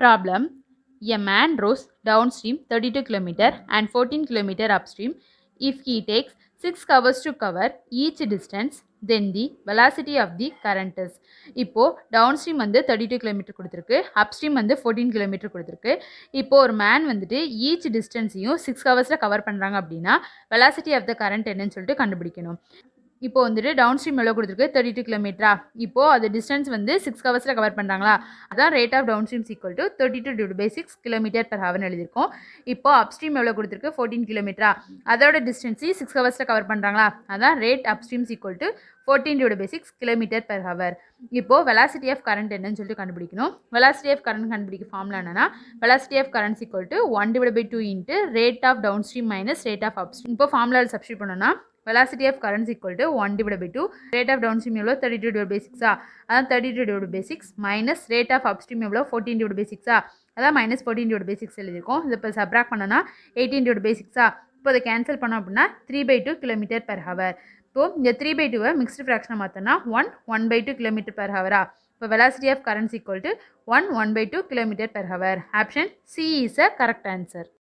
Problem: a man rows downstream 32 km and 14 km upstream. If he takes 6 hours to cover each distance, then the velocity of the current is. இப்போ downstream வந்து 32 kilometre கொடுத்துருக்கு, upstream வந்து 14 kilometre கொடுத்துருக்கு. இப்போ ஒரு man வந்துட்டு each டிஸ்டன்ஸையும் 6 ஹவர்ஸில் cover பண்ணுறாங்க அப்படின்னா வெலாசிட்டி ஆஃப் த கரண்ட் என்னன்னு சொல்லிட்டு கண்டுபிடிக்கணும். இப்போ வந்துட்டு டவுன் ஸ்ட்ரீம் எவ்வளோ கொடுத்துருக்கு 32 கிலோமீட்டரா. இப்போது அது டிஸ்டன்ஸ் வந்து 6 ஹவர்ஸில் கவர் பண்ணுறாங்களா, அதான் rate of down streams equal to 32/6 kilometre per ஹவர்னு எழுதியிருக்கோம். இப்போ அப்ஸ்ட்ரீம் எவ்வளோ கொடுத்துருக்கு 14 கிலோமீட்டரா, அதோட டிஸ்டன்ஸ் 6 ஹவர்ஸில் கவர் பண்ணுறாங்களா, அதான் rate upstreams equal to 14/6 kilometer per hour. இப்போது வெலாசிட்டி ஆஃப் கரண்ட் என்னன்னு சொல்லிட்டு கண்டுபிடிக்கணும். வெலாசிட்டி ஆஃப் கரண்ட் கண்டுபிடிக்க ஃபார்முலா என்னன்னா velocity of current equal to 1/2 into rate of downstream minus rate of upstream. இப்போ ஃபார்முலாவில் சப்ஸ்டியூட் பண்ணோன்னா velocity of current is equal to 1/2 rate of downstream எவ்வளோ 32/6 அதான் 32/6 மைனஸ் rate of upstream எவ்வளோ 14/6 அதான் minus 14/6 எழுதியிருக்கோம். இது இப்போ சப்ராக்ட் பண்ணோன்னா 18/6 இப்போ அதை கேன்சல் பண்ணோம் அப்படின்னா 3/2 கிலோமீட்டர் per ஹவர். இப்போது இந்த 3/2 மிக்ஸ்டு ஃப்ராக்ஷனை மாற்றினா 1/2 கிலோமீட்டர் per ஹவரா. இப்போ velocity of current is equal to 1/2 kilometre per hour. Option C is a correct answer.